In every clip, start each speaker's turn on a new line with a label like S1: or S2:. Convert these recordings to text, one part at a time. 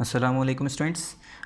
S1: अस्सलामुअलैकुम स्टूडेंट्स।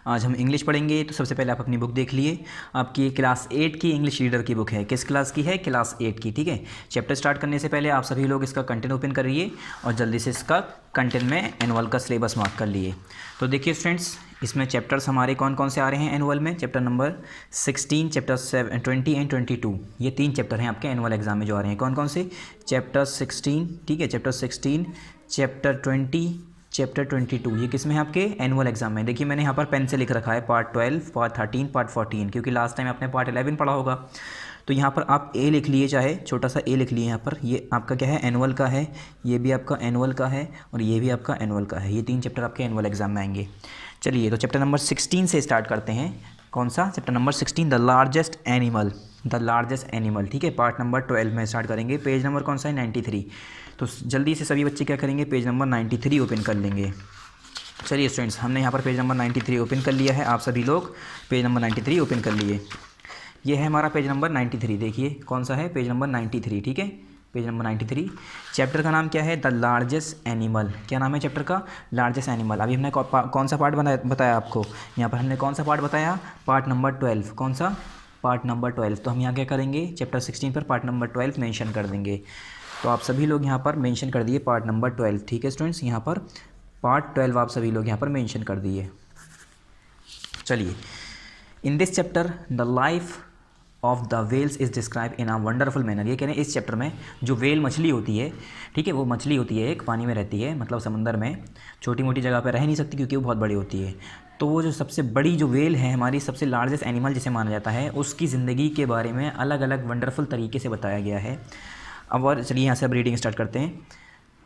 S1: आज हम इंग्लिश पढ़ेंगे। तो सबसे पहले आप अपनी बुक देख लिए। आपकी क्लास 8 की इंग्लिश रीडर की बुक है। किस क्लास की है? क्लास 8 की। ठीक है। चैप्टर स्टार्ट करने से पहले आप सभी लोग इसका कंटेंट ओपन करिए और जल्दी से इसका कंटेंट में एनुअल का सिलेबस मार्क कर लिए। तो देखिए स्टूडेंट्स, इसमें चैप्टर्स हमारे कौन कौन से आ रहे हैं एनुअल में। चैप्टर नंबर 16, चैप्टर 20 एंड 22, ये 3 चैप्टर हैं आपके एनुअल एग्जाम में जो आ रहे हैं। कौन कौन से? चैप्टर 16, ठीक है, चैप्टर 16, चैप्टर 20, चैप्टर 22, ये किस में है आपके एनुअल एग्जाम में। देखिए मैंने यहाँ पर पेन से लिख रखा है पार्ट 12, पार्ट 13, पार्ट 14, क्योंकि लास्ट टाइम आपने पार्ट 11 पढ़ा होगा। तो यहाँ पर आप ए लिख लिए, चाहे छोटा सा ए लिख लिए यहाँ पर। ये आपका क्या है? एनुअल का है। ये भी आपका एनुअल का है और ये भी आपका एनुअल का है। ये 3 चैप्टर आपके एनुअल एग्जाम में आएंगे। चलिए तो चैप्टर नंबर 16 से स्टार्ट करते हैं। कौन सा? Chapter number 16, the largest animal. The largest animal, ठीक है, पार्ट नंबर 12 में स्टार्ट करेंगे। पेज नंबर कौन सा है? 93। तो जल्दी से सभी बच्चे क्या करेंगे? पेज नंबर 93 ओपन कर लेंगे। चलिए स्टूडेंट्स, हमने यहाँ पर पेज नंबर 93 ओपन कर लिया है। आप सभी लोग पेज नंबर 93 ओपन कर लिए। ये है हमारा पेज नंबर 93। देखिए कौन सा है? पेज नंबर 93, ठीक है, पेज नंबर 93। चैप्टर का नाम क्या है? The largest animal. क्या नाम है चैप्टर का? Largest animal. अभी हमने कौन सा पार्ट बताया आपको? यहाँ पर हमने कौन सा पार्ट बताया? Part number 12। कौन सा? Part number 12। तो हम यहाँ क्या करेंगे? चैप्टर 16 पर पार्ट नंबर 12 मेंशन कर देंगे। तो आप सभी लोग यहाँ पर मेंशन कर दिए पार्ट नंबर 12, ठीक है स्टूडेंट्स। यहाँ पर पार्ट 12 आप सभी लोग यहाँ पर मेंशन कर दिए। चलिए, in this chapter the life of the whales is describe in a wonderful manner. ये कह रहे हैं इस चैप्टर में जो वेल मछली होती है, ठीक है, वो मछली होती है, एक पानी में रहती है, मतलब समंदर में, छोटी मोटी जगह पर रह नहीं सकती क्योंकि वो बहुत बड़ी होती है। तो वो जो सबसे बड़ी जो वेल है, हमारी सबसे लार्जेस्ट एनिमल जिसे माना जाता है, उसकी ज़िंदगी के बारे में अलग अलग वंडरफुल तरीके से बताया गया है। अब और चलिए यहाँ से अब रीडिंग स्टार्ट करते हैं।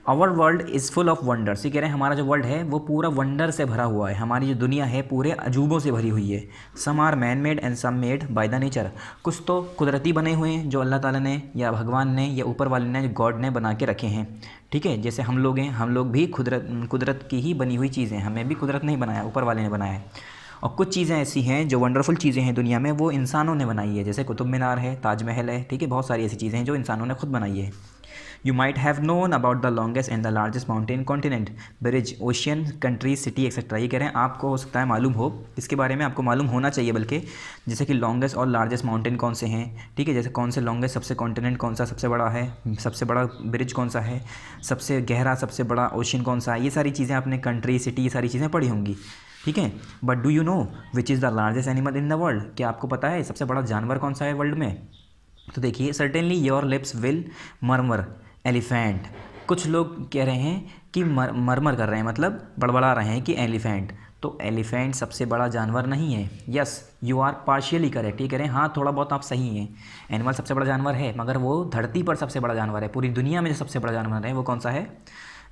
S1: Our world is full of wonders. ये कह रहे हैं हमारा जो वर्ल्ड है वो पूरा वंडर से भरा हुआ है। हमारी जो दुनिया है पूरे अजूबों से भरी हुई है। Some are man made and some made by the nature. कुछ तो कुदरती बने हुए हैं जो अल्लाह ताला ने या भगवान ने या ऊपर वाले ने, गॉड ने बना के रखे हैं, ठीक है। जैसे हम लोग हैं, हम लोग भी कुदरत की ही बनी हुई चीज़ें, हमें भी कुदरत नहीं बनाया, ऊपर वाले ने बनाया है। और कुछ चीज़ें ऐसी हैं जो वंडरफुल चीज़ें हैं दुनिया में, वो इंसानों ने बनाई है। जैसे कुतुब मीनार है, ताजमहल है, ठीक है, बहुत सारी ऐसी चीज़ें हैं जो इंसानों ने खुद बनाई है। You might have known about the longest and the largest mountain continent, bridge, ocean, country, city, etc. ये कह रहे हैं आपको हो सकता है मालूम हो, इसके बारे में आपको मालूम होना चाहिए बल्कि, जैसे कि लॉन्गेस्ट और लार्जेस्ट माउंटेन कौन से हैं, ठीक है, जैसे कौन से लॉन्गेस्ट सबसे कॉन्टिनेंट कौन सा सबसे बड़ा है, सबसे बड़ा ब्रिज कौन सा है, सबसे गहरा सबसे बड़ा ओशन कौन सा है। ये सारी चीज़ें आपने कंट्री, सिटी, ये सारी चीज़ें पढ़ी होंगी, ठीक है। But do you know which is the largest animal in the world. क्या आपको पता है सबसे बड़ा जानवर कौन सा है वर्ल्ड में? तो देखिए, certainly your lips will murmur elephant. कुछ लोग कह रहे हैं कि मरमर कर रहे हैं, मतलब बड़बड़ा रहे हैं कि एलिफेंट। तो एलिफेंट सबसे बड़ा जानवर नहीं है। Yes, you are partially correct. ये कह रहे हैं हाँ, थोड़ा बहुत आप सही हैं। एनिमल सबसे बड़ा जानवर है, मगर वो धरती पर सबसे बड़ा जानवर है। पूरी दुनिया में जो सबसे बड़ा जानवर है वो कौन सा है?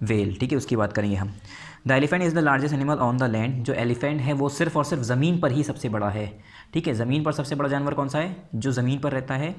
S1: वेल, ठीक है, उसकी बात करेंगे हम। The elephant is the largest animal on the land. जो एलिफेंट है वो सिर्फ और सिर्फ ज़मीन पर ही सबसे बड़ा है, ठीक है। ज़मीन पर सबसे बड़ा जानवर कौन सा है? जो ज़मीन पर रहता है,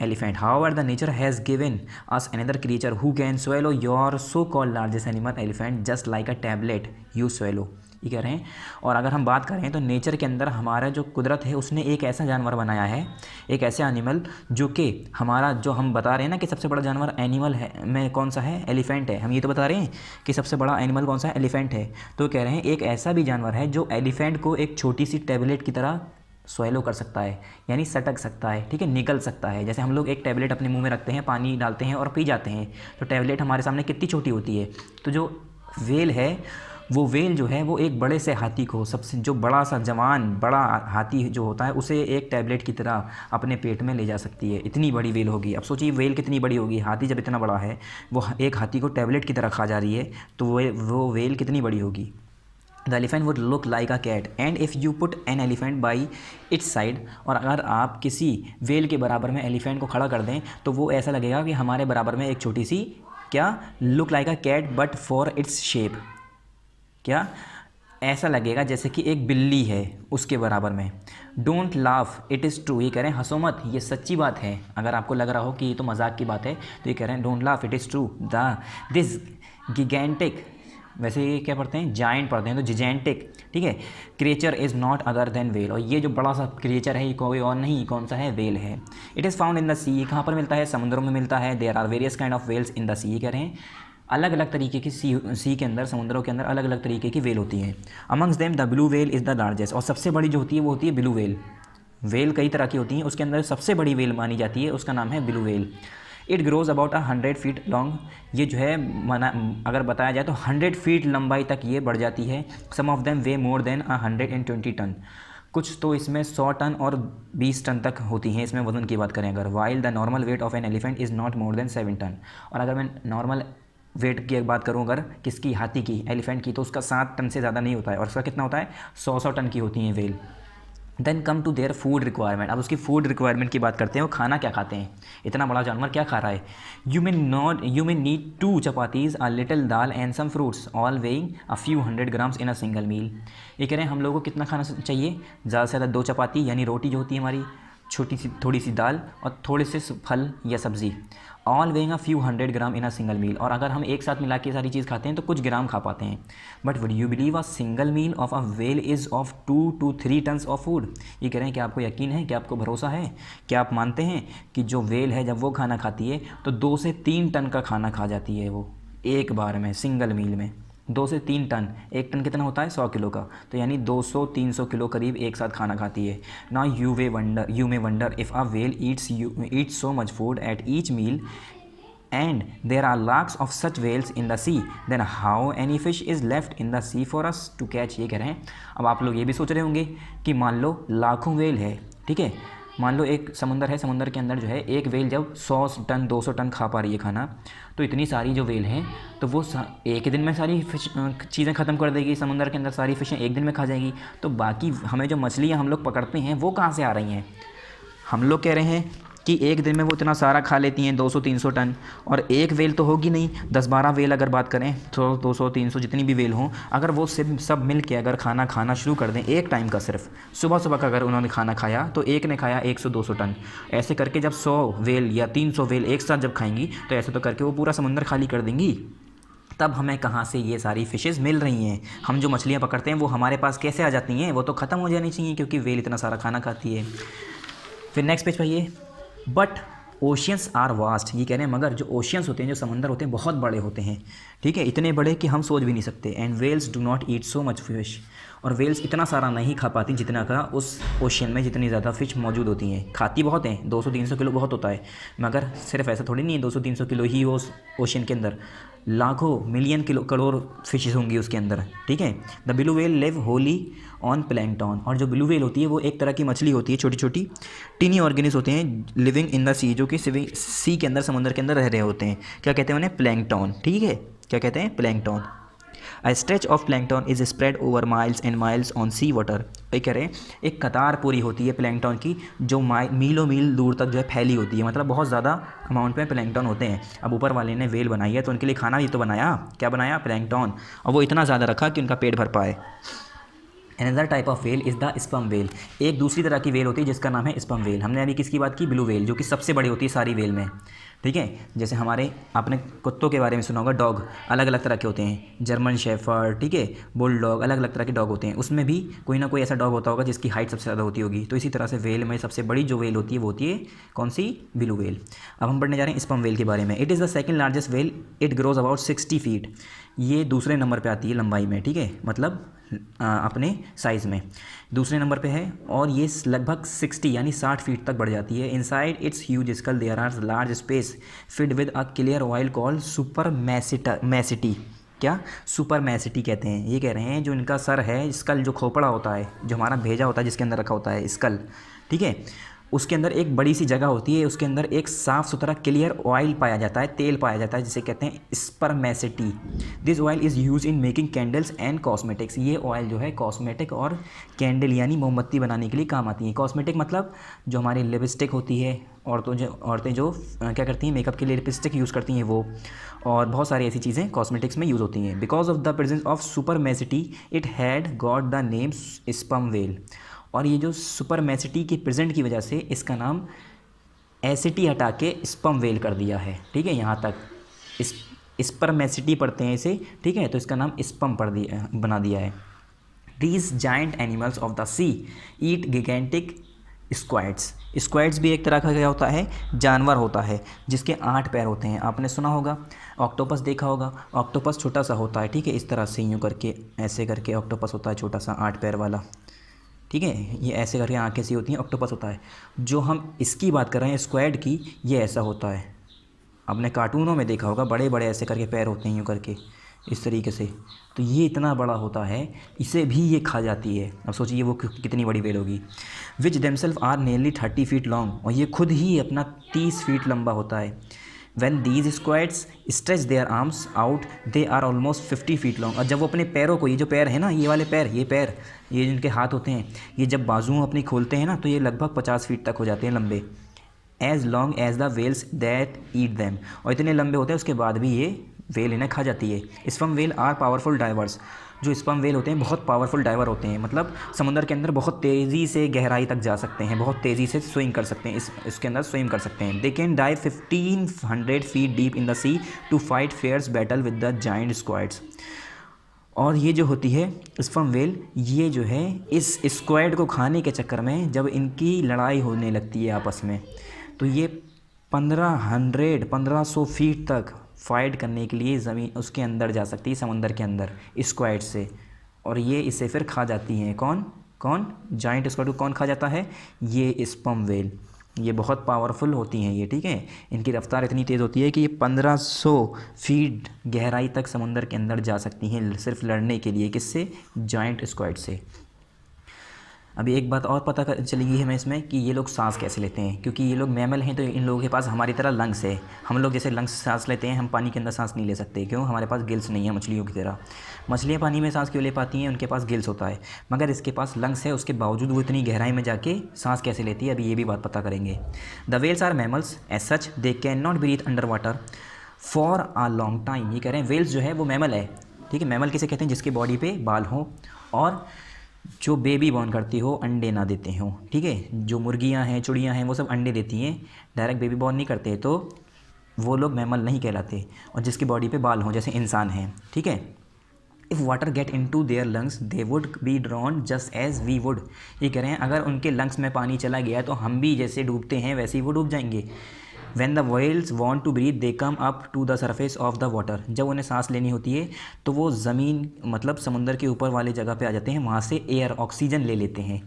S1: elephant. However the nature has given us another creature who can swallow your so called largest animal elephant just like a tablet you swallow. ये कह रहे हैं, और अगर हम बात करें तो नेचर के अंदर हमारा जो कुदरत है उसने एक ऐसा जानवर बनाया है, एक ऐसे एनिमल जो कि हमारा, जो हम बता रहे हैं ना कि सबसे बड़ा जानवर एनिमल है में कौन सा है? एलिफेंट है। हम ये तो बता रहे हैं कि सबसे बड़ा एनिमल कौन सा है? एलिफेंट है। तो कह रहे हैं एक ऐसा भी जानवर है जो एलिफेंट को एक छोटी सी टैबलेट की तरह स्वेलो कर सकता है, यानी सटक सकता है, ठीक है, निकल सकता है। जैसे हम लोग एक टैबलेट अपने मुंह में रखते हैं, पानी डालते हैं और पी जाते हैं, तो टैबलेट हमारे सामने कितनी छोटी होती है। तो जो वेल है, वो वेल जो है वो एक बड़े से हाथी को, सबसे जो बड़ा सा जवान बड़ा हाथी जो होता है, उसे एक टैबलेट की तरह अपने पेट में ले जा सकती है। इतनी बड़ी वेल होगी। अब सोचिए वेल कितनी बड़ी होगी। हाथी जब इतना बड़ा है, वो एक हाथी को टैबलेट की तरह खा जा रही है, तो वो वेल कितनी बड़ी होगी। The elephant would look like a cat and if you put an elephant by its side. और अगर आप किसी वेल के बराबर में एलिफेंट को खड़ा कर दें तो वो ऐसा लगेगा कि हमारे बराबर में एक छोटी सी, क्या, look like a cat but for its shape. क्या? ऐसा लगेगा जैसे कि एक बिल्ली है उसके बराबर में। Don't laugh it is true. ये कह रहे हैं हंसो मत, ये सच्ची बात है। अगर आपको लग रहा हो कि ये तो मजाक की बात है तो ये कह रहे हैं don't laugh it is true. This gigantic, वैसे ये क्या पढ़ते हैं? जायंट पढ़ते हैं, तो जिजेंटिक, ठीक है, creature is not other than well. और ये जो बड़ा सा क्रिएचर है ये कोई और नहीं, कौन सा है? वेल है। It is found in the sea. कहाँ पर मिलता है? समुद्रों में मिलता है। There are various kind of whales in the sea. कह रहे हैं अलग अलग तरीके की सी के अंदर, समुद्रों के अंदर अलग अलग तरीके की वेल होती हैं। Amongst them the blue well is the largest, और सबसे बड़ी जो होती है वो होती है ब्लू वेल। वेल कई तरह की होती हैं, उसके अंदर सबसे बड़ी वेल मानी जाती है, उसका नाम है blue whale. It grows about 100 feet long, ये जो है अगर बताया जाए तो 100 फीट लंबाई तक ये बढ़ जाती है। Some of them weigh more than 120 ton, कुछ तो इसमें 100 टन और 20 टन तक होती हैं इसमें वजन की बात करें अगर। While the normal weight of an elephant is not more than 7 ton, और अगर मैं नॉर्मल वेट की एक बात करूं अगर किसकी, हाथी की, एलिफेंट की, तो उसका 7 टन से ज़्यादा नहीं होता है, और उसका कितना होता है 100 टन की होती हैं whale. Then come to their food requirement, अब उसकी फूड रिक्वायरमेंट की बात करते हैं, वो खाना क्या खाते हैं, इतना बड़ा जानवर क्या खा रहा है। You may need 2 chapatis, a little dal and some fruits, all weighing a few 100 grams in a single meal. ये कह रहे हैं हम लोगों को कितना खाना चाहिए, ज़्यादा से ज़्यादा 2 चपाती यानी रोटी जो होती है हमारी, छोटी सी थोड़ी सी दाल और थोड़े से फल या सब्ज़ी, all weighing a few 100 gram in a single meal, और अगर हम एक साथ मिला के सारी चीज़ खाते हैं तो कुछ ग्राम खा पाते हैं। But would you believe a single meal of a whale is of 2 to 3 tons of food. ये कह रहे हैं कि आपको यकीन है, कि आपको भरोसा है, क्या आप मानते हैं कि जो वेल है जब वो खाना खाती है तो 2 से 3 टन का खाना खा जाती है वो एक बार में, सिंगल मील में 2 से 3 टन। 1 टन कितना होता है 100 किलो का, तो यानी 200-300 किलो करीब एक साथ खाना खाती है। ना you may wonder if a whale eats so much food at each meal and there are lakhs of such whales in the sea, then how any fish is left in the sea for us to catch। ये कह रहे हैं, अब आप लोग ये भी सोच रहे होंगे कि मान लो लाखों वेल है, ठीक है, मान लो एक समुंदर है, समुंदर के अंदर जो है एक वेल जब 100 टन 200 टन खा पा रही है खाना, तो इतनी सारी जो वेल हैं तो वो एक ही दिन में सारी फिश चीज़ें ख़त्म कर देगी, समुंदर के अंदर सारी फिशें एक दिन में खा जाएगी, तो बाकी हमें जो मछलियाँ हम लोग पकड़ते हैं वो कहाँ से आ रही हैं। हम लोग कह रहे हैं कि एक दिन में वो इतना सारा खा लेती हैं 200-300 टन, और एक वेल तो होगी नहीं, 10-12 वेल अगर बात करें तो 200-300 जितनी भी वेल हों, अगर वो सब मिल के अगर खाना शुरू कर दें एक टाइम का, सिर्फ सुबह सुबह का अगर उन्होंने खाना खाया तो एक ने खाया 100-200 टन, ऐसे करके जब 100 वेल या 300 वेल एक साथ जब खाएंगी तो ऐसे तो करके वो पूरा समुंदर खाली कर देंगी। तब हमें कहाँ से ये सारी फ़िशेज़ मिल रही हैं, हम जो मछलियाँ पकड़ते हैं वो हमारे पास कैसे आ जाती हैं, वो तो ख़त्म हो जानी चाहिए क्योंकि वेल इतना सारा खाना खाती है। फिर नेक्स्ट पेज पर बट ओशियंस आर वास्ट, ये कह रहे हैं मगर जो ओशियंस होते हैं, जो समंदर होते हैं बहुत बड़े होते हैं, ठीक है, इतने बड़े कि हम सोच भी नहीं सकते। And whales do not eat so much fish, और वेल्स इतना सारा नहीं खा पाती जितना का उस ओशियन में जितनी ज़्यादा फ़िश मौजूद होती हैं। खाती बहुत हैं, 200-300 किलो बहुत होता है, मगर सिर्फ ऐसा थोड़ी नहीं है 200-300 किलो ही उस ओशियन के अंदर, लाखों मिलियन किलो करोड़ फिशेज़ होंगी उसके अंदर, ठीक है। The blue well live wholly owned plankton, और जो ब्लू वेल होती है वो एक तरह की मछली होती है, छोटी छोटी टीनी ऑर्गेनिज होते हैं लिविंग इन द सी, जो कि सी के अंदर, समुद्र के अंदर रह रहे होते हैं। क्या कहते हैं उन्हें, प्लैंकटन, ठीक है, क्या कहते हैं, plankton. A stretch of plankton is spread over miles and miles on sea water। ये कह रहे हैं एक कतार पूरी होती है प्लैंकटन की जो मीलों मील दूर तक जो है फैली होती है, मतलब बहुत ज़्यादा अमाउंट में प्लैंकटन होते हैं। अब ऊपर वाले ने वेल बनाई है तो उनके लिए खाना भी तो बनाया, क्या बनाया, प्लैंकटन, और वो इतना ज़्यादा रखा कि उनका पेट भर पाए। Another type of whale is the sperm whale, एक दूसरी तरह की वेल होती है जिसका नाम है स्पर्म वेल। हमने अभी किसकी बात की, ब्लू वेल, जो कि सबसे बड़ी होती है सारी वेल में, ठीक है। जैसे हमारे आपने कुत्तों के बारे में सुना होगा, डॉग अलग अलग तरह के होते हैं, जर्मन शेफर्ड, ठीक है, बुल डॉग, अलग अलग तरह के डॉग होते हैं, उसमें भी कोई ना कोई ऐसा डॉग होता होगा जिसकी हाइट सबसे ज़्यादा होती होगी। तो इसी तरह से वेल में सबसे बड़ी जो वेल होती है वो होती है कौन सी, ब्लू वेल। अब हम पढ़ने जा रहे हैं स्पर्म वेल के बारे में। It is the second largest well, it grows about 60 feet, ये दूसरे नंबर पे आती है लंबाई में, ठीक है, मतलब अपने साइज़ में दूसरे नंबर पे है, और ये लगभग 60 यानी 60 फीट तक बढ़ जाती है। Inside its huge skull there are large space filled with a clear oil called spermaceti, क्या, सुपर मैसिटी कहते हैं। ये कह रहे हैं जो इनका सर है, स्कल जो खोपड़ा होता है, जो हमारा भेजा होता है जिसके अंदर रखा होता है स्कल, ठीक है, उसके अंदर एक बड़ी सी जगह होती है, उसके अंदर एक साफ़ सुथरा क्लियर ऑयल पाया जाता है, तेल पाया जाता है, जिसे कहते हैं spermaceti. This oil is use in making candles and cosmetics, ये ऑयल जो है कॉस्मेटिक और कैंडल यानी मोमबत्ती बनाने के लिए काम आती है। कॉस्मेटिक मतलब जो हमारी लिपस्टिक होती है, औरतें जो क्या करती हैं मेकअप के लिए लिपस्टिक यूज़ करती हैं वो, और बहुत सारी ऐसी चीज़ें कॉस्मेटिक्स में यूज़ होती हैं। Because of the presence of spermaceti it had got the name sperm whale, और ये जो सुपरमेसिटी के प्रेजेंट की वजह से इसका नाम एसिटी हटा के स्पर्म वेल कर दिया है, ठीक है। यहाँ तक स्पर्मेसिटी पढ़ते हैं इसे, ठीक है, तो इसका नाम स्पर्म बना दिया है। These giant animals of the sea eat gigantic स्क्वैड्स। स्क्वैड्स भी एक तरह का क्या होता है, जानवर होता है जिसके 8 पैर होते हैं। आपने सुना होगा, ऑक्टोपस देखा होगा। ऑक्टोपस छोटा सा होता है, ठीक है, इस तरह से यूँ करके ऐसे करके ऑक्टोपस होता है, छोटा सा 8 पैर वाला, ठीक है। ये ऐसे करके आँखें सी होती हैं, ऑक्टोपस होता है। जो हम इसकी बात कर रहे हैं स्क्वैड की, ये ऐसा होता है। आपने कार्टूनों में देखा होगा, बड़े बड़े ऐसे करके पैर होते हैं यूँ करके इस तरीके से। तो ये इतना बड़ा होता है, इसे भी ये खा जाती है। अब सोचिए वो कितनी बड़ी व्हेल होगी। Which themself are nearly 30 feet long, और ये खुद ही अपना 30 फीट लंबा होता है। When these squads stretch their arms out, they are almost 50 feet long। और जब वो अपने पैरों को, ये जो पैर है ना, ये वाले पैर, ये जिनके हाथ होते हैं, ये जब बाजुओं अपनी खोलते हैं ना, तो ये लगभग 50 फीट तक हो जाते हैं लंबे। As long as the whales that eat them, और इतने लंबे होते हैं उसके बाद भी ये वेल इन्हें खा जाती है। Sperm whale are powerful divers, जो स्पर्म वेल होते हैं बहुत पावरफुल डाइवर होते हैं, मतलब समुद्र के अंदर बहुत तेज़ी से गहराई तक जा सकते हैं, बहुत तेज़ी से स्विम कर सकते हैं, इसके अंदर स्विम कर सकते हैं। They can dive 1500 feet deep in the sea to fight fierce battle with the giant squids. और ये जो होती है स्पर्म वेल, ये जो है इस स्क्वैड को खाने के चक्कर में जब इनकी लड़ाई होने लगती है आपस में, तो ये 1500 फीट तक फाइट करने के लिए ज़मीन उसके अंदर जा सकती है, समुंदर के अंदर स्क्वैड से, और ये इसे फिर खा जाती हैं। कौन जाइंट स्क्वैड को कौन खा जाता है, ये स्पर्म वेल। ये बहुत पावरफुल होती हैं ये, ठीक है। इनकी रफ्तार इतनी तेज़ होती है कि ये 1500 फीट गहराई तक समुंदर के अंदर जा सकती हैं सिर्फ लड़ने के लिए, किससे, जाइंट स्क्वैड से। अभी एक बात और पता चलेगी हमें इसमें कि ये लोग सांस कैसे लेते हैं, क्योंकि ये लोग मैमल हैं तो इन लोगों के पास हमारी तरह लंग्स है। हम लोग जैसे लंग्स से सांस लेते हैं, हम पानी के अंदर सांस नहीं ले सकते, क्यों, हमारे पास गिल्स नहीं है मछलियों की तरह। मछलियाँ पानी में सांस क्यों ले पाती हैं, उनके पास गिल्स होता है, मगर इसके पास लंग्स है, उसके बावजूद वो इतनी गहराई में जाके सांस कैसे लेती है, अभी ये भी बात पता करेंगे। The whales are mammals as such, they can not breathe under water for a long time. ये कह रहे हैं वेल्स जो है वो मैमल है, ठीक है। मैमल किसे कहते हैं, जिसके बॉडी पे बाल हो और जो बेबी बॉर्न करती हो, अंडे ना देते हो, ठीक है। जो मुर्गियां हैं, चिड़ियां हैं, वो सब अंडे देती हैं, डायरेक्ट बेबी बॉर्न नहीं करते, तो वो लोग मैमल नहीं कहलाते। और जिसकी बॉडी पे बाल हों, जैसे इंसान हैं, ठीक है। If water get into their lungs they would be drowned just as we would. ये कह रहे हैं अगर उनके लंग्स में पानी चला गया तो हम भी जैसे डूबते हैं वैसे ही वो डूब जाएंगे। When the whales want to breathe, they come up to the surface of the water। जब उन्हें सांस लेनी होती है तो वो ज़मीन, मतलब समुंदर के ऊपर वाली जगह पे आ जाते हैं, वहाँ से एयर, ऑक्सीजन ले लेते हैं,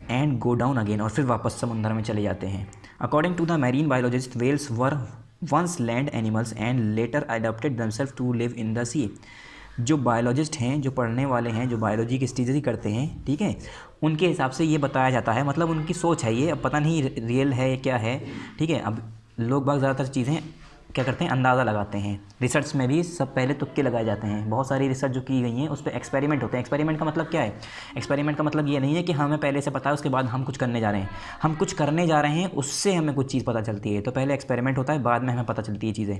S1: एंड गो डाउन अगेन, और फिर वापस समुंदर में चले जाते हैं। According to the marine biologist, whales were once land animals and later adopted themself to live in the sea. जो बायोलॉजिस्ट हैं, जो पढ़ने वाले हैं, जो बायोलॉजी की स्टडी करते हैं, ठीक है, उनके हिसाब से ये बताया जाता है, मतलब उनकी सोच है ये, अब पता नहीं रियल है क्या है, ठीक है। अब लोग बाग ज़्यादातर चीज़ें क्या करते हैं, अंदाज़ा लगाते हैं। रिसर्च में भी सब पहले तुक्के लगाए जाते हैं। बहुत सारी रिसर्च जो की गई हैं उस पर एक्सपेरिमेंट होते हैं। एक्सपेरिमेंट का मतलब क्या है, एक्सपेरिमेंट का मतलब ये नहीं है कि हमें पहले से पता है उसके बाद हम कुछ करने जा रहे हैं। हम कुछ करने जा रहे हैं, उससे हमें कुछ चीज़ पता चलती है, तो पहले एक्सपेरिमेंट होता है, बाद में हमें पता चलती है चीज़ें।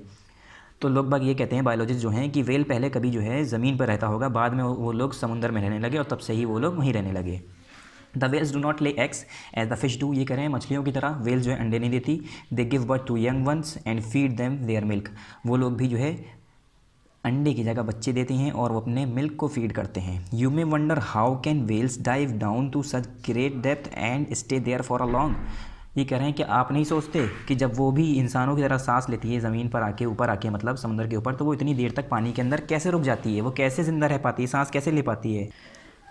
S1: तो लोग बाग ये कहते हैं, बायोलॉजिस्ट जो हैं, कि वेल पहले कभी जो है ज़मीन पर रहता होगा, बाद में वो लोग समुंदर में रहने लगे और तब से ही वो लोग वहीं रहने लगे। The whales do not lay eggs as the fish do. ये कह रहे हैं मछलियों की तरह वेल्स जो है अंडे नहीं देती। They give birth to young ones and feed them their milk. वो लोग भी जो है अंडे की जगह बच्चे देते हैं और वो अपने मिल्क को फीड करते हैं। You may wonder how can whales dive down to such great depth and stay there for a long. ये कह रहे हैं कि आप नहीं सोचते कि जब वो भी इंसानों की तरह सांस लेती है ज़मीन पर आके, ऊपर आके, मतलब समुद्र के ऊपर, तो वो इतनी देर तक पानी के अंदर कैसे रुक जाती है, वो कैसे ज़िंदा रह पाती है, सांस कैसे ले पाती है।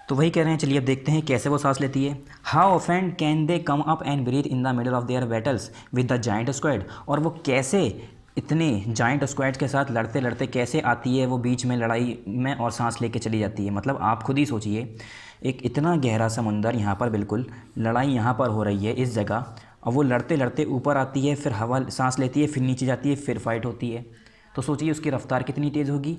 S1: तो वही कह रहे हैं, चलिए अब देखते हैं कैसे वो सांस लेती है। How often can they come up and breathe in the middle of their battles with the giant squid. और वो कैसे इतने जाइंट स्क्वैड के साथ लड़ते लड़ते कैसे आती है वो बीच में लड़ाई में और सांस लेके चली जाती है। मतलब आप खुद ही सोचिए, एक इतना गहरा समुंदर, यहाँ पर बिल्कुल लड़ाई यहाँ पर हो रही है इस जगह, और वो लड़ते लड़ते ऊपर आती है, फिर हवा सांस लेती है, फिर नीचे जाती है, फिर फाइट होती है। तो सोचिए उसकी रफ्तार कितनी तेज़ होगी।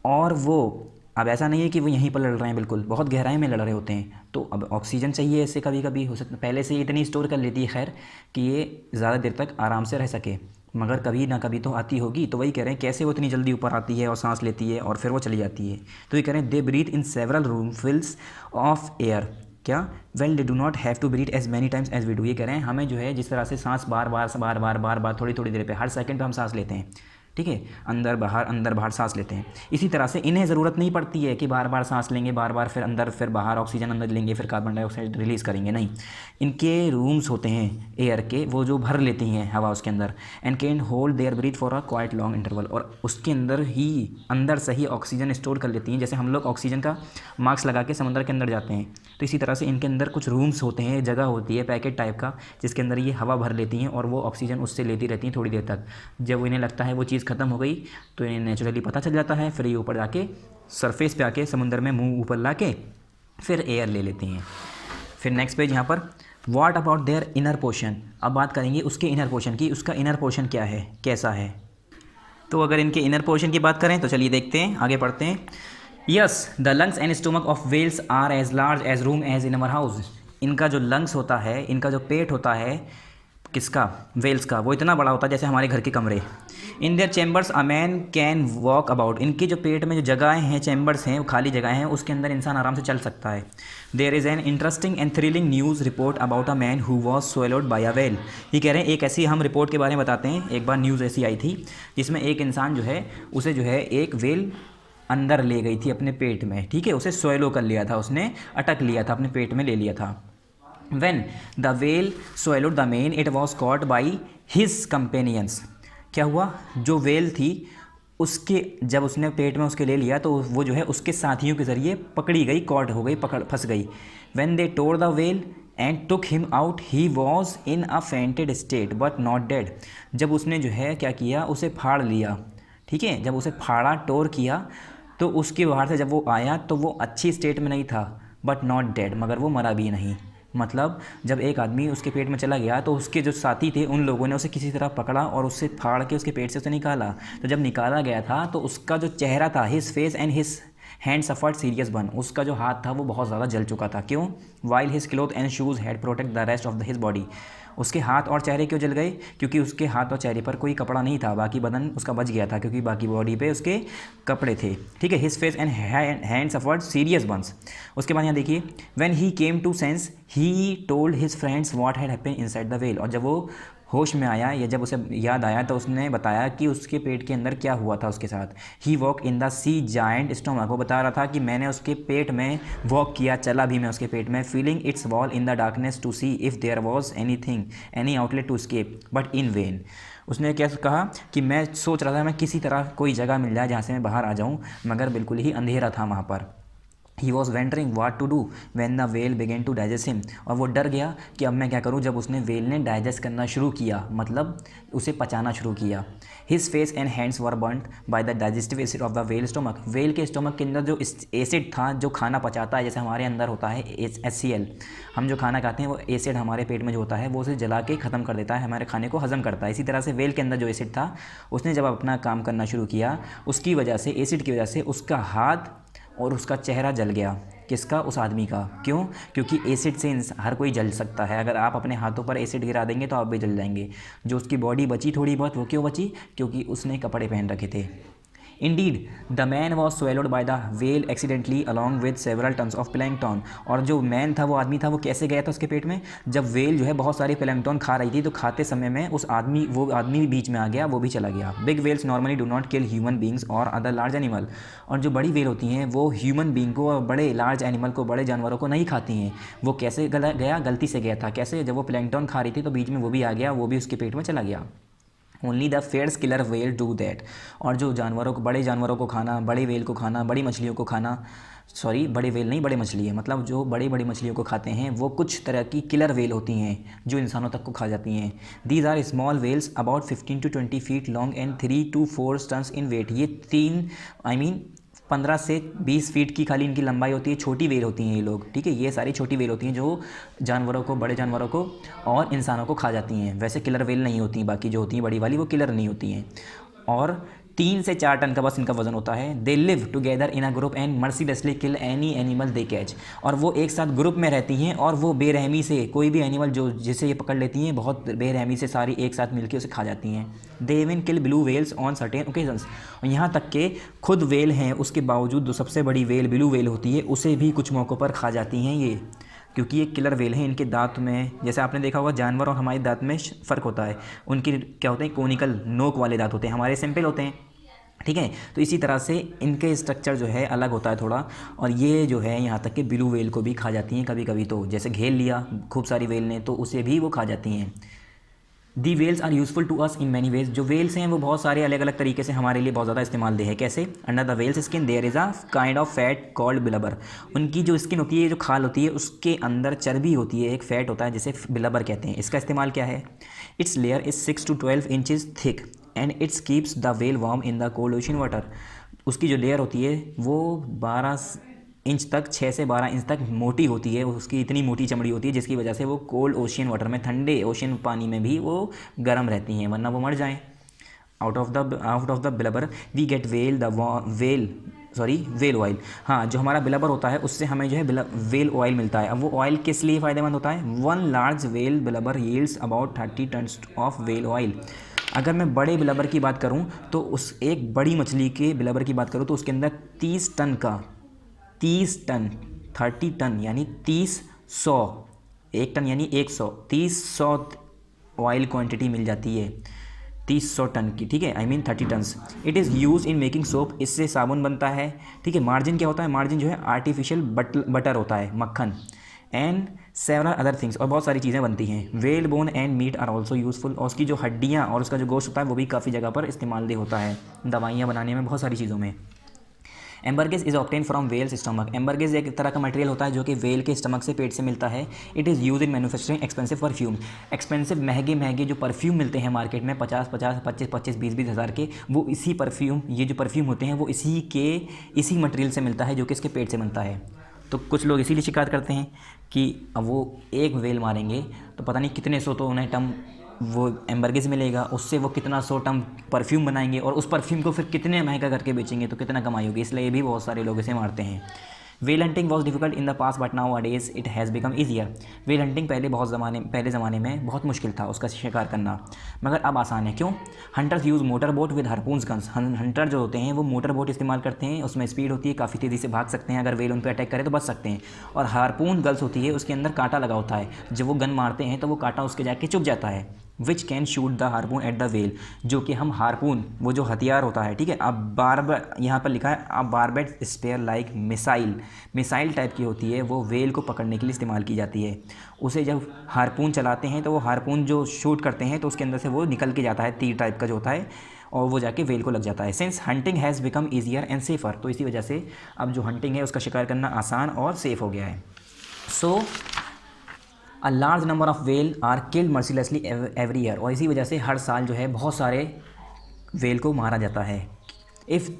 S1: और वो अब ऐसा नहीं है कि वो यहीं पर लड़ रहे हैं, बिल्कुल बहुत गहराई में लड़ रहे होते हैं, तो अब ऑक्सीजन चाहिए इससे, कभी कभी हो सकता पहले से ही इतनी स्टोर कर लेती है खैर कि ये ज़्यादा देर तक आराम से रह सके, मगर कभी ना कभी तो आती होगी। तो वही कह रहे हैं कैसे वो इतनी जल्दी ऊपर आती है और सांस लेती है और फिर वो चली जाती है। तो ये कह रहे हैं they breathe in several room fills of air. क्या, well they do not have to breathe as many times as we do. ये कह रहे हैं हमें जो है जिस तरह से सांस बार बार थोड़ी थोड़ी देर पे, हर सेकंड पे हम सांस लेते हैं, ठीक है, अंदर बाहर सांस लेते हैं। इसी तरह से इन्हें ज़रूरत नहीं पड़ती है कि बार बार सांस लेंगे, बार बार फिर अंदर फिर बाहर, ऑक्सीजन अंदर लेंगे फिर कार्बन डाइऑक्साइड रिलीज़ करेंगे, नहीं। इनके रूम्स होते हैं एयर के, वो जो भर लेती हैं हवा उसके अंदर, and can hold their breath for a quite long interval, और उसके अंदर से ही ऑक्सीजन स्टोर कर लेती हैं। जैसे हम लोग ऑक्सीजन का मास्क लगा के समुद्र के अंदर जाते हैं, तो इसी तरह से इनके अंदर कुछ रूम्स होते हैं, जगह होती है पैकेट टाइप का, जिसके अंदर ये हवा भर लेती हैं और वो ऑक्सीजन उससे लेती रहती हैं थोड़ी देर तक। जब इन्हें लगता है वो चीज़ ख़त्म हो गई तो इन्हें नेचुरली पता चल जाता है, फिर ये ऊपर जाके सरफेस पे आके समुद्र में मुंह ऊपर ला के फिर एयर ले लेती हैं। फिर नेक्स्ट पेज यहाँ पर, what about their inner portion. अब बात करेंगे उसके इनर पोर्शन की, उसका इनर पोर्शन क्या है, कैसा है। तो अगर इनके इनर पोर्शन की बात करें तो चलिए देखते हैं, आगे पढ़ते हैं। Yes, the lungs and stomach of whales are as large as room as in our house. इनका जो लंग्स होता है, इनका जो पेट होता है, किसका, वेल्स का, वो इतना बड़ा होता है जैसे हमारे घर के कमरे। In their chambers a man can walk about. इनके जो पेट में जो जगहें हैं, चैम्बर्स हैं, वो खाली जगहें हैं, उसके अंदर इंसान आराम से चल सकता है। There is an interesting and thrilling news report about a man who was swallowed by a whale. ये कह रहे हैं एक ऐसी हम रिपोर्ट के बारे में बताते हैं, एक बार न्यूज़ ऐसी आई थी जिसमें एक इंसान जो है उसे जो है एक वेल अंदर ले गई थी अपने पेट में, ठीक है, उसे swallow कर लिया था, उसने अटक लिया था, अपने पेट में ले लिया था। When the whale swallowed the man, it was caught by his companions। क्या हुआ, जो वेल थी उसके, जब उसने पेट में उसके ले लिया तो वो जो है उसके साथियों के ज़रिए पकड़ी गई, कॉट हो गई, फंस गई। When they tore the whale and took him out, he was in a fainted state but not dead। जब उसने जो है क्या किया, उसे फाड़ लिया, ठीक है, जब उसे फाड़ा, टोर किया, तो उसके बाहर से जब वो आया तो वो अच्छी स्टेट में नहीं था, बट नॉट डेड, मगर वो मरा भी नहीं। मतलब जब एक आदमी उसके पेट में चला गया तो उसके जो साथी थे उन लोगों ने उसे किसी तरह पकड़ा और उससे फाड़ के उसके पेट से उसे निकाला। तो जब निकाला गया था तो उसका जो चेहरा था, his face and his hand suffered serious burn, उसका जो हाथ था वो बहुत ज़्यादा जल चुका था। क्यों? While his cloth and shoes had protect the rest of his body. उसके हाथ और चेहरे क्यों जल गए? क्योंकि उसके हाथ और चेहरे पर कोई कपड़ा नहीं था, बाकी बदन उसका बच गया था क्योंकि बाकी बॉडी पे उसके कपड़े थे, ठीक है। His face and hand suffered serious burns. उसके बाद यहाँ देखिए, when he came to sense he told his friends what had happened inside the whale. और जब वो होश में आया या जब उसे याद आया तो उसने बताया कि उसके पेट के अंदर क्या हुआ था उसके साथ। He walk in the sea giant stomach, वो बता रहा था कि मैंने उसके पेट में वॉक किया, चला भी मैं उसके पेट में। Feeling its wall in the darkness to see if there was any outlet to escape but in vain. उसने क्या कहा कि मैं सोच रहा था मैं किसी तरह कोई जगह मिल जाए जहाँ से मैं बाहर आ जाऊँ, मगर बिल्कुल ही अंधेरा था वहाँ पर। He was wondering what to do when the whale began to digest him। और वो डर गया कि अब मैं क्या करूँ जब उसने वेल ने डाइजेस्ट करना शुरू किया, मतलब उसे पचाना शुरू किया। His face and hands were burnt by the digestive acid of the whale stomach। Well के स्टोमक के अंदर जो एसिड था जो खाना पचाता है, जैसे हमारे अंदर होता है HCl, हम जो खाना खाते हैं वो एसिड हमारे पेट में जो होता है वो उसे जला के ख़त्म कर देता है, हमारे खाने को हज़म करता है। इसी तरह से वेल के अंदर जो एसिड था उसने जब अपना काम करना शुरू किया, उसकी वजह से, एसिड की वजह से उसका हाथ और उसका चेहरा जल गया। किसका? उस आदमी का। क्यों? क्योंकि एसिड से हर कोई जल सकता है। अगर आप अपने हाथों पर एसिड गिरा देंगे तो आप भी जल जाएंगे। जो उसकी बॉडी बची थोड़ी बहुत, वो क्यों बची? क्योंकि उसने कपड़े पहन रखे थे। Indeed, the man was swallowed by the whale accidentally along with several tons of plankton। और जो मैन था, वो आदमी था, वो कैसे गया था उसके पेट में? जब वेल जो है बहुत सारी प्लैंकटन खा रही थी, तो खाते समय में वो आदमी भी बीच में आ गया, वो भी चला गया। Big whales normally do not kill human beings और अदर लार्ज एनिमल। और जो बड़ी वेल होती हैं वो ह्यूमन बींग को और बड़े लार्ज एनिमल को, बड़े जानवरों को नहीं खाती हैं। वो कैसे गया? गलती से गया था। कैसे? जब वो प्लैंकटन खा रही थी तो बीच में वो भी आ गया, वो भी उसके पेट में चला गया। Only the fierce killer whale do that. और जो जानवरों को, बड़े जानवरों को खाना, बड़े वेल को खाना, बड़ी मछलियों को खाना, सॉरी बड़े वेल नहीं, बड़े मछली है, मतलब जो बड़ी बड़ी मछलियों को खाते हैं वो कुछ तरह की किलर वेल होती हैं जो इंसानों तक को खा जाती हैं। These are small whales about 15 to 20 feet long and 3 to 4 tons in weight. ये 15 से 20 फीट की खाली इनकी लंबाई होती है। छोटी वेल होती हैं ये लोग, ठीक है। ये सारी छोटी वेल होती हैं जो जानवरों को, बड़े जानवरों को और इंसानों को खा जाती हैं। वैसे किलर वेल नहीं होती, बाकी जो होती हैं बड़ी वाली वो किलर नहीं होती हैं। और 3 से 4 टन का बस इनका वजन होता है। They live together in a group and mercilessly kill any animal they catch. और वो एक साथ ग्रुप में रहती हैं और वो बेरहमी से कोई भी एनिमल जो जिसे ये पकड़ लेती हैं, बहुत बेरहमी से सारी एक साथ मिलकर उसे खा जाती हैं। They even kill blue whales on certain occasions. और यहाँ तक के खुद वेल हैं उसके बावजूद जो सबसे बड़ी वेल ब्लू वेल होती है उसे भी कुछ मौक़ों पर खा जाती हैं ये। क्योंकि ये किलर वेल हैं। इनके दांत में, जैसे आपने देखा होगा जानवर और हमारे दांत में फ़र्क होता है। उनके क्या होते हैं, कोनिकल नोक वाले दांत होते हैं, हमारे सिंपल होते हैं, ठीक है। तो इसी तरह से इनके स्ट्रक्चर जो है अलग होता है थोड़ा। और ये जो है यहाँ तक कि ब्लू वेल को भी खा जाती हैं कभी कभी, तो जैसे घेर लिया खूब सारी वेल ने तो उसे भी वो खा जाती हैं। The whales are useful to us in many ways. जो वेल्स हैं वो बहुत सारे अलग अलग तरीके से हमारे लिए बहुत ज़्यादा इस्तेमाल है। कैसे? Under the whale's skin there is a kind of fat called blubber. उनकी जो स्किन होती है, जो खाल होती है, उसके अंदर चर्बी होती है, एक फैट होता है जिसे बिलबर कहते हैं। इसका इस्तेमाल क्या है? It's layer is 6 to 12 inches thick and it's keeps the well warm in the cold ocean water. उसकी जो लेयर होती है वो 12 इंच तक, 6 से 12 इंच तक मोटी होती है। उसकी इतनी मोटी चमड़ी होती है जिसकी वजह से वो कोल्ड ओशियन वाटर में, ठंडे ओशियन पानी में भी वो गर्म रहती हैं, वरना वो मर जाएं। Out of the blubber we get whale oil. हाँ, जो हमारा बिलबर होता है उससे हमें जो है वेल ऑयल मिलता है। अब वो ऑयल किस लिए फ़ायदेमंद होता है? 1 large well बिलबर yields about 30 tons of well oil. अगर मैं बड़े बिलबर की बात करूँ तो उस एक बड़ी मछली के बिलबर की बात करूँ तो उसके अंदर 30 टन का 30 टन 30 टन यानी 30 100, 1 टन यानी 100, 30 100 ऑयल क्वांटिटी मिल जाती है, 30 टन की, ठीक है, I mean 30 tons. It is use in making soap. इससे साबुन बनता है, ठीक है। मार्जिन क्या होता है? मार्जिन जो है आर्टिफिशियल बटर होता है, मक्खन। एंड सेवरल अदर थिंग्स, और बहुत सारी चीज़ें बनती हैं। Whale bone and meat are also useful. और उसकी जो हड्डियाँ और उसका जो गोश्त होता है वो भी काफ़ी जगह पर इस्तेमाल होता है, दवाइयाँ बनाने में, बहुत सारी चीज़ों में। Ambergris is obtain from whales stomach. Ambergris एक तरह का मटेरियल होता है जो कि वेल के स्टमक से, पेट से मिलता है। It is use in manufacturing expensive perfume. Expensive महंगे जो परफ्यूम मिलते हैं मार्केट में 50 25 20 हज़ार के, वो इसी परफ्यूम, ये जो परफ्यूम होते हैं वो इसी मटेरियल से मिलता है जो कि इसके पेट से बनता है। तो कुछ लोग इसीलिए शिकायत करते हैं कि अब वो एक वेल मारेंगे तो पता नहीं कितने सौ तो उन्हें टन वो एम्बरगेज मिलेगा, उससे वो कितना 100 टन परफ्यूम बनाएंगे और उस परफ्यूम को फिर कितने महंगा करके बेचेंगे तो कितना कमाई होगी। इसलिए भी बहुत सारे लोग इसे मारते हैं। Well hunting was difficult in the past but now days it has become easier. Well hunting पहले ज़माने में बहुत मुश्किल था उसका शिकार करना, मगर अब आसान है। क्यों? Hunters use motor boat with हार्पून्स guns. Hunter जो होते हैं वो मोटर बोट इस्तेमाल करते हैं, उसमें स्पीड होती है, काफ़ी तेज़ी से भाग सकते हैं, अगर वेल उन पर अटैक करे तो बच सकते हैं। और हार्पून गन्स होती है, उसके अंदर कांटा लगा होता है, जब वो गन मारते हैं तो वो कांटा उसके जाके चुभ जाता है। Which can shoot the harpoon at the well, जो कि हम हार्पून, वो जो हथियार होता है, ठीक है। अब यहाँ पर लिखा है अब barbed spear like missile type की होती है, वो वेल को पकड़ने के लिए इस्तेमाल की जाती है। उसे जब हार्पून चलाते हैं तो वो हार्पून जो शूट करते हैं तो उसके अंदर से वो निकल के जाता है, तीर टाइप का जो होता है, और वो जाके वेल को लग जाता है। Since hunting has become easier and safer, तो इसी वजह से अब जो हंटिंग है उसका शिकार करना आसान और सेफ़ हो गया है। So a large number of whale are killed mercilessly every year, और इसी वजह से हर साल जो है बहुत सारे वेल को मारा जाता है। If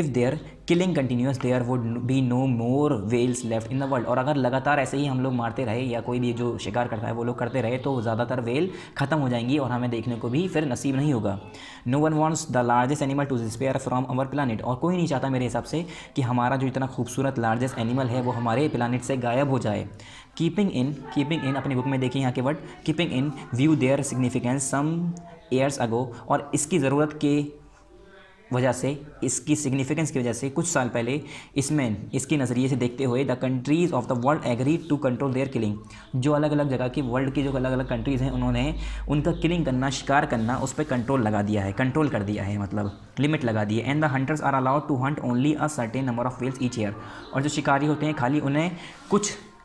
S1: their killing continues there would be no more whales left in the world. और अगर लगातार ऐसे ही हम लोग मारते रहे या कोई भी जो शिकार करता है वो लोग करते रहे तो ज़्यादातर वेल ख़त्म हो जाएंगी और हमें देखने को भी फिर नसीब नहीं होगा। No one wants the largest animal to disappear from our planet, और कोई नहीं चाहता मेरे हिसाब से कि हमारा जो इतना खूबसूरत लार्जेस्ट एनिमल है वो हमारे प्लानट से गायब हो जाए। कीपिंग इन अपनी बुक में देखिए यहाँ के word, keeping in view their significance some years ago, और इसकी ज़रूरत के वजह से, इसकी सिग्निफिकेंस की वजह से कुछ साल पहले इसकी नज़रिए से देखते हुए the countries of the world agree to control their killing. जो अलग अलग जगह की वर्ल्ड की जो अलग अलग कंट्रीज़ हैं उन्होंने उनका किलिंग करना, शिकार करना, उस पर कंट्रोल कर दिया है, मतलब लिमिट लगा दी है। And the hunters are allowed to hunt only a certain number of whales each year, और जो शिकारी होते हैं खाली उन्हें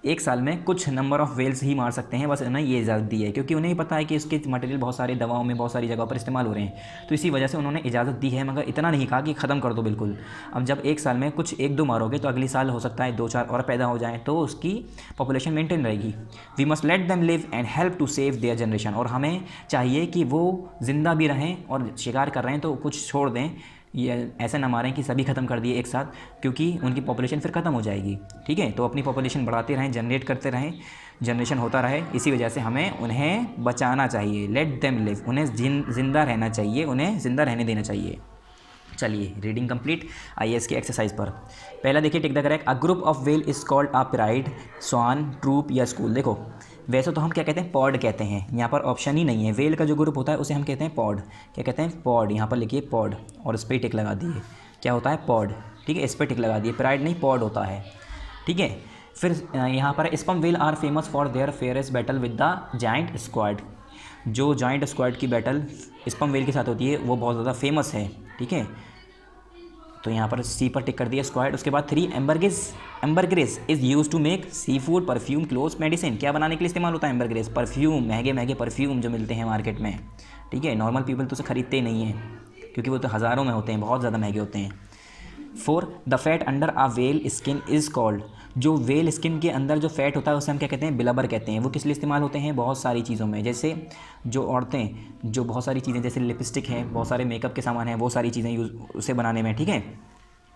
S1: एक साल में कुछ नंबर ऑफ़ वेल्स ही मार सकते हैं, बस उन्हें ये इजाज़त दी है, क्योंकि उन्हें ही पता है कि इसके मटेरियल बहुत सारी दवाओं में, बहुत सारी जगहों पर इस्तेमाल हो रहे हैं, तो इसी वजह से उन्होंने इजाज़त दी है, मगर इतना नहीं कहा कि ख़त्म कर दो बिल्कुल। अब जब एक साल में कुछ 1-2 मारोगे तो अगली साल हो सकता है 2-4 और पैदा हो जाएँ, तो उसकी पॉपुलेशन मेंटेन रहेगी। We must let them live and help to save their generation, और हमें चाहिए कि वो ज़िंदा भी रहें और शिकार कर रहे हैं तो कुछ छोड़ दें, ये ऐसे ना मारें कि सभी ख़त्म कर दिए एक साथ, क्योंकि उनकी पॉपुलेशन फिर ख़त्म हो जाएगी, ठीक है। तो अपनी पॉपुलेशन बढ़ाते रहें, जनरेट करते रहें, जनरेशन होता रहे, इसी वजह से हमें उन्हें बचाना चाहिए। लेट देम लिव, उन्हें ज़िंदा रहना चाहिए, उन्हें ज़िंदा रहने देना चाहिए। चलिए रीडिंग कंप्लीट। आइए इसकी एक्सरसाइज पर। पहला देखिए, tick the correct. A group of whale is called a pride, swan, troop या स्कूल। देखो वैसे तो हम क्या कहते हैं, पॉड कहते हैं, यहाँ पर ऑप्शन ही नहीं है। वेल का जो ग्रुप होता है उसे हम कहते हैं पॉड। क्या कहते हैं? पॉड। यहाँ पर लिखिए पॉड और इस पर टिक लगा दिए। क्या होता है? पॉड, ठीक है, इस पर टिक लगा दिए। प्राइड नहीं, पॉड होता है, ठीक है। फिर यहाँ पर sperm whale are famous for their fairest battle with the giant squid. जो जाइंट स्क्वाड की बैटल स्पर्म व्हेल के साथ होती है वो बहुत ज़्यादा फेमस है, ठीक है। तो यहाँ पर सी पर टिक कर दिया स्क्वाड। उसके बाद 3 ambergris is use to make seafood, perfume, clothes, medicine. क्या बनाने के लिए इस्तेमाल होता है एम्बरग्रेस? परफ्यूम, महंगे महंगे परफ्यूम जो मिलते हैं मार्केट में, ठीक है। नॉर्मल पीपल तो उसे खरीदते नहीं हैं क्योंकि वो तो हज़ारों में होते हैं, बहुत ज़्यादा महंगे होते हैं। 4 the fat under a whale skin is called. जो वेल स्किन के अंदर जो फैट होता है उसे हम क्या कहते हैं? बिलबर कहते हैं। वो किस लिए इस्तेमाल होते हैं? बहुत सारी चीज़ों में, जैसे जो औरतें जो बहुत सारी चीज़ें जैसे लिपस्टिक है, बहुत सारे मेकअप के सामान हैं, वो सारी चीज़ें यूज़ उसे बनाने में, ठीक है।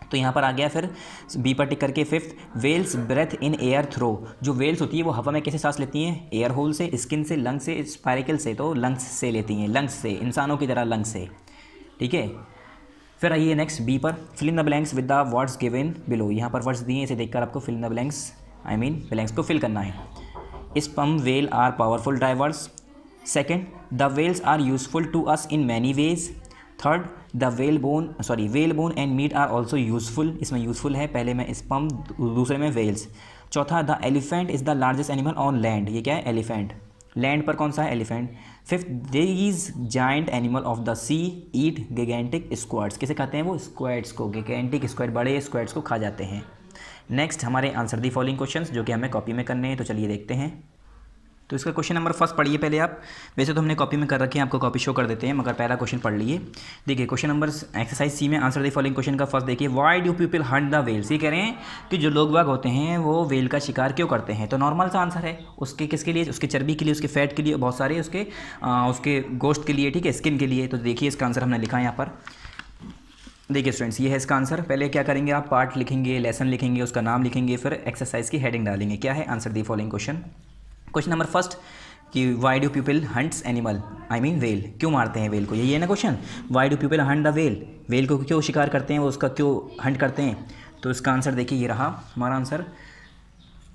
S1: तो यहाँ पर आ गया फिर बी पर टिक करके 5 whales breathe in air through. जो वेल्स होती है वो हवा में कैसे सांस लेती हैं? एयर होल से, स्किन से, लंग से, स्पायरिकल से, तो लंग्स से लेती हैं, लंग्स से, इंसानों की तरह लंग्स से, ठीक है। फिर आइए नेक्स्ट बी पर, fill in the blanks with the words given below. यहाँ पर वर्ड्स दिए, इसे देखकर आपको fill in the blanks blanks को फिल करना है। Sperm whale are powerful divers. Second, the whales are useful to us in many ways. Third, the whale bone and meat are also useful. इसमें useful है, पहले में sperm, दूसरे में whales. चौथा, the elephant is the largest animal on land. ये क्या है? एलिफेंट। लैंड पर कौन सा है? Elephant. Fifth, these giant animal of the sea eat gigantic squids. किसे खाते हैं वो? स्क्वाड्स को, गिगेंटिक स्क्वाड, बड़े स्क्वाड्स को खा जाते हैं। नेक्स्ट हमारे आंसर दी फॉलोइंग क्वेश्चंस जो कि हमें कॉपी में करने हैं, तो चलिए देखते हैं। तो इसका क्वेश्चन नंबर फर्स्ट पढ़िए पहले आप। वैसे तो हमने कॉपी में कर रखे हैं, आपको कॉपी शो कर देते हैं, मगर पहला क्वेश्चन पढ़ लिए। देखिए क्वेश्चन नंबर एक्सरसाइज सी में आंसर द फॉलोइंग क्वेश्चन का फर्स्ट देखिए, why do people hunt the whales. ये कह रहे हैं कि जो लोग बाग होते हैं वो वेल का शिकार क्यों करते हैं। तो नॉर्मल सा आंसर है, उसके किसके लिए? उसके चर्बी के लिए, उसके फैट के लिए, बहुत सारे उसके गोश्त के लिए, ठीक है, स्किन के लिए। तो देखिए इसका आंसर हमने लिखा है यहाँ पर। देखिए स्टूडेंट्स, ये है इसका आंसर। पहले क्या करेंगे आप? पार्ट लिखेंगे, लेसन लिखेंगे, उसका नाम लिखेंगे, फिर एक्सरसाइज की हेडिंग डालेंगे। क्या है? Answer the following question. Question number first कि why do people hunts animal, well, क्यों मारते हैं वेल को? यही है ना question, why do people hunt the whale, whale को क्यों शिकार करते हैं, वो उसका क्यों हंट करते हैं। तो इसका आंसर देखिए, ये रहा हमारा आंसर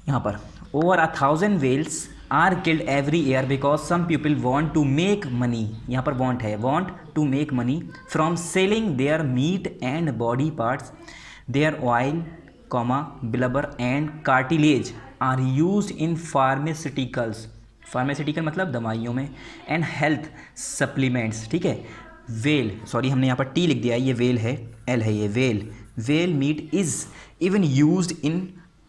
S1: यहाँ पर। Over 1000 whales are killed every year because some people want to make money. यहाँ पर वॉन्ट है, want to make money from selling their meat and body parts. Their oil, blubber and cartilage are use in pharmaceuticals. Pharmaceutical मतलब दवाइयों में, and health supplements, ठीक है। Well, sorry हमने यहाँ पर टी लिख दिया है, ये वेल है, एल है ये whale. Whale meat is even used in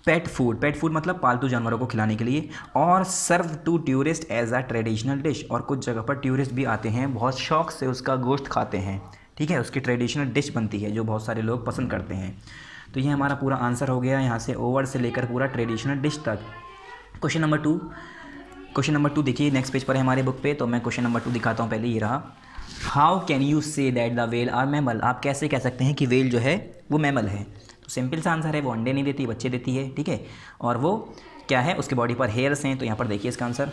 S1: pet food. Pet food मतलब पालतू जानवरों को खिलाने के लिए, और serve to tourist as a traditional dish. और कुछ जगह पर टूरिस्ट भी आते हैं, बहुत शौक से उसका गोश्त खाते हैं, ठीक है। उसकी ट्रेडिशनल डिश बनती है जो बहुत सारे लोग पसंद करते हैं। तो ये हमारा पूरा आंसर हो गया, यहाँ से ओवर से लेकर पूरा ट्रेडिशनल डिश तक। क्वेश्चन नंबर 2 देखिए, नेक्स्ट पेज पर है हमारे बुक पे। तो मैं क्वेश्चन नंबर 2 दिखाता हूँ पहले, ये रहा। How can you say that the whale are mammal. आप कैसे कह सकते हैं कि वेल जो है वो मैमल है। तो सिंपल सा आंसर है, वो अंडे नहीं देती, बच्चे देती है, ठीक है। और वो क्या है? उसके बॉडी पर हेयर्स हैं। तो यहाँ पर देखिए इसका answer,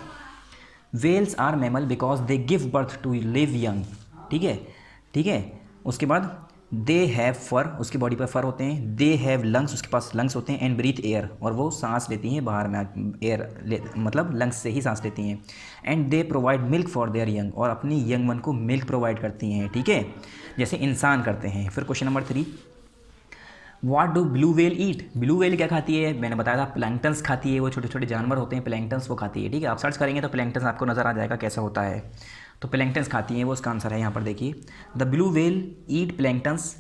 S1: whales are mammal because they give birth to live young, ठीक है। उसके बाद दे हैव फर, उसकी बॉडी पर फर होते हैं। दे हैव लंग्स, उसके पास लंग्स होते हैं। एंड ब्रीथ एयर, और वो सांस लेती हैं बाहर में, एयर मतलब लंग्स से ही सांस लेती हैं। And they provide milk for their young, और अपनी यंग वन को मिल्क प्रोवाइड करती हैं, ठीक है, जैसे इंसान करते हैं। फिर question number 3, what do blue whale eat. Blue whale क्या खाती है? मैंने बताया था प्लैंक्टन्स खाती है, वो छोटे छोटे जानवर होते हैं प्लैंक्टन्स, वो खाती है, ठीक है। आप सर्च करेंगे तो प्लैंक्टन्स आपको नज़र आ जाएगा कैसा होता है। तो प्लैंक्टन्स खाती हैं वो, उसका आंसर है यहाँ पर देखिए, the blue whale eat planktons.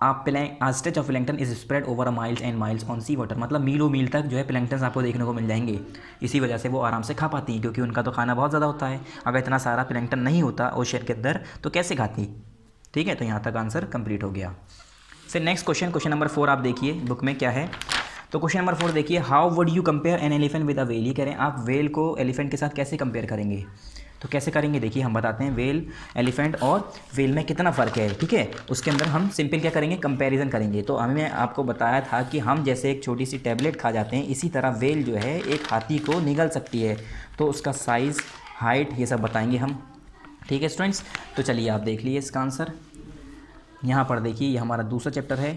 S1: A stretch of plankton is spread over miles and miles on sea water. मतलब मीलों मील तक जो है प्लैंक्टन्स आपको देखने को मिल जाएंगे। इसी वजह से वो आराम से खा पाती हैं, क्योंकि उनका तो खाना बहुत ज़्यादा होता है। अगर इतना सारा प्लैंक्टन नहीं होता ओशियन के अंदर तो कैसे खाती, ठीक है। तो यहाँ तक आंसर कंप्लीट हो गया। फिर नेक्स्ट क्वेश्चन नंबर 4 आप देखिए बुक में क्या है। तो क्वेश्चन नंबर 4 देखिए, how would you compare an elephant with a whale. ये कह रहे हैं आप वेल को एलिफेंट के साथ कैसे कंपेयर करेंगे। तो कैसे करेंगे देखिए, हम बताते हैं वेल, एलिफेंट और वेल में कितना फ़र्क है, ठीक है। उसके अंदर हम सिंपल क्या करेंगे, कंपैरिजन करेंगे। तो हमने आपको बताया था कि हम जैसे एक छोटी सी टैबलेट खा जाते हैं, इसी तरह वेल जो है एक हाथी को निगल सकती है। तो उसका साइज़, हाइट, ये सब बताएंगे हम, ठीक है स्टूडेंट्स। तो चलिए आप देख लीजिए इसका आंसर। यहाँ पर देखिए, ये हमारा दूसरा चैप्टर है।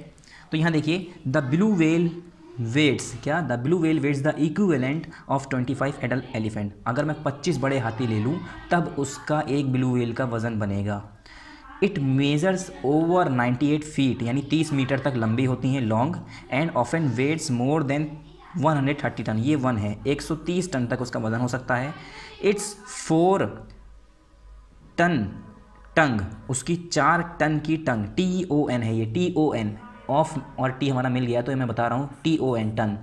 S1: तो यहाँ देखिए, द ब्लू वेल वेट्स, क्या? The blue whale weights the equivalent of 25 adult elephant. अगर मैं 25 बड़े हाथी ले लूँ तब उसका एक ब्लू वेल का वज़न बनेगा। इट मेजर्स ओवर 98 फीट, यानी 30 मीटर तक लंबी होती हैं, long, and often weights more than 130 ton, ये 1 है, 130 टन तक उसका वजन हो सकता है। इट्स 4 टन टंग, उसकी 4 टन की टंग, TON है ये, TON ऑफ और टी हमारा मिल गया तो ये मैं बता रहा हूँ, TON टन,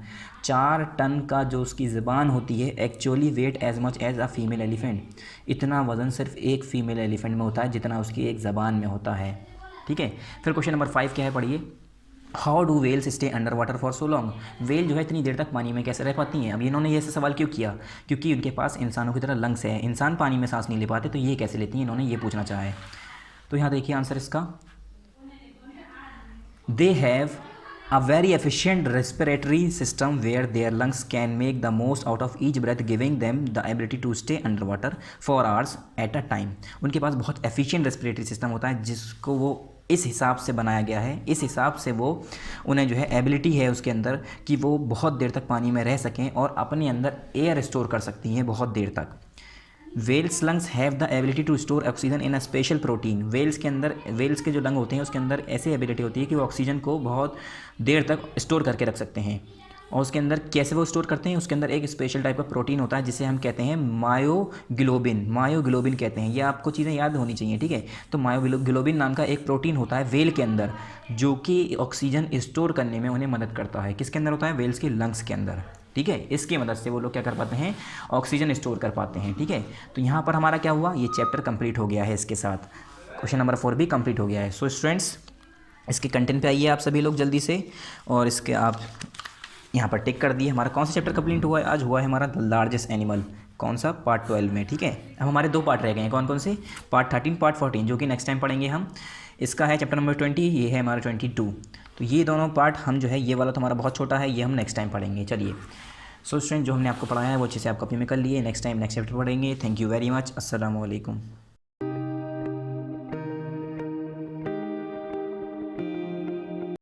S1: 4 टन का जो उसकी ज़बान होती है, actually weight as much as a female elephant, इतना वज़न सिर्फ एक फीमेल एलिफेंट में होता है जितना उसकी एक ज़बान में होता है। ठीक है, फिर क्वेश्चन नंबर 5 क्या है, पढ़िए। How do whales stay under water for so long, whale जो है इतनी देर तक पानी में कैसे रह पाती हैं। अब इन्होंने ये ऐसा सवाल क्यों किया, क्योंकि उनके पास इंसानों की तरह लंग्स है, इंसान पानी में सांस नहीं ले पाते, तो ये कैसे लेती हैं, इन्होंने ये पूछना चाहा है। तो यहाँ देखिए आंसर इसका, they have a very efficient respiratory system where their lungs can make the most out of each breath, giving them the ability to stay underwater for hours at a time। उनके पास बहुत efficient respiratory system होता है जिसको वो इस हिसाब से बनाया गया है, इस हिसाब से वो उन्हें जो है एबिलिटी है उसके अंदर कि वो बहुत देर तक पानी में रह सकें और अपने अंदर एयर स्टोर कर सकती हैं बहुत देर तक। Whales lungs have the ability to store oxygen in a special protein, whales के अंदर, वेल्स के जो लंग होते हैं उसके अंदर ऐसी एबिलिटी होती है कि वो ऑक्सीजन को बहुत देर तक स्टोर करके रख सकते हैं। और उसके अंदर कैसे वो स्टोर करते हैं, उसके अंदर एक स्पेशल टाइप का प्रोटीन होता है जिसे हम कहते हैं मायोग्लोबिन, मायोग्लोबिन कहते हैं। ये आपको चीज़ें याद होनी चाहिए, ठीक है। तो मायोग्लोबिन नाम का एक प्रोटीन होता है वेल के अंदर जो कि ऑक्सीजन स्टोर करने में उन्हें मदद करता है। किसके अंदर होता है, वेल्स के लंग्स के अंदर, ठीक है। इसकी मदद से वो लोग क्या कर पाते हैं, ऑक्सीजन स्टोर कर पाते हैं, ठीक है। तो यहाँ पर हमारा क्या हुआ, ये चैप्टर कंप्लीट हो गया है, इसके साथ क्वेश्चन नंबर 4 भी कंप्लीट हो गया है। सो स्टूडेंट्स, इसके कंटेंट पे आइए आप सभी लोग जल्दी से, और इसके आप यहाँ पर टिक कर दिए। हमारा कौन सा चैप्टर कंप्लीट हुआ है, आज हुआ है हमारा द लार्जेस्ट एनिमल, कौन सा, पार्ट 12 में, ठीक है। अब हमारे 2 पार्ट रह गए हैं, कौन कौन से, पार्ट 13, पार्ट 14, जो कि नेक्स्ट टाइम पढ़ेंगे हम। इसका है चैप्टर नंबर 20, ये है हमारा 22। तो ये दोनों पार्ट हम जो है, ये वाला तो हमारा बहुत छोटा है, ये हम नेक्स्ट टाइम पढ़ेंगे। चलिए सो स्टूडेंट, जो हमने आपको पढ़ाया है वो अच्छे से आप कॉपी में कर लिए, नेक्स्ट टाइम नेक्स्ट चैप्टर पढ़ेंगे। थैंक यू वेरी मच, अस्सलाम वालेकुम।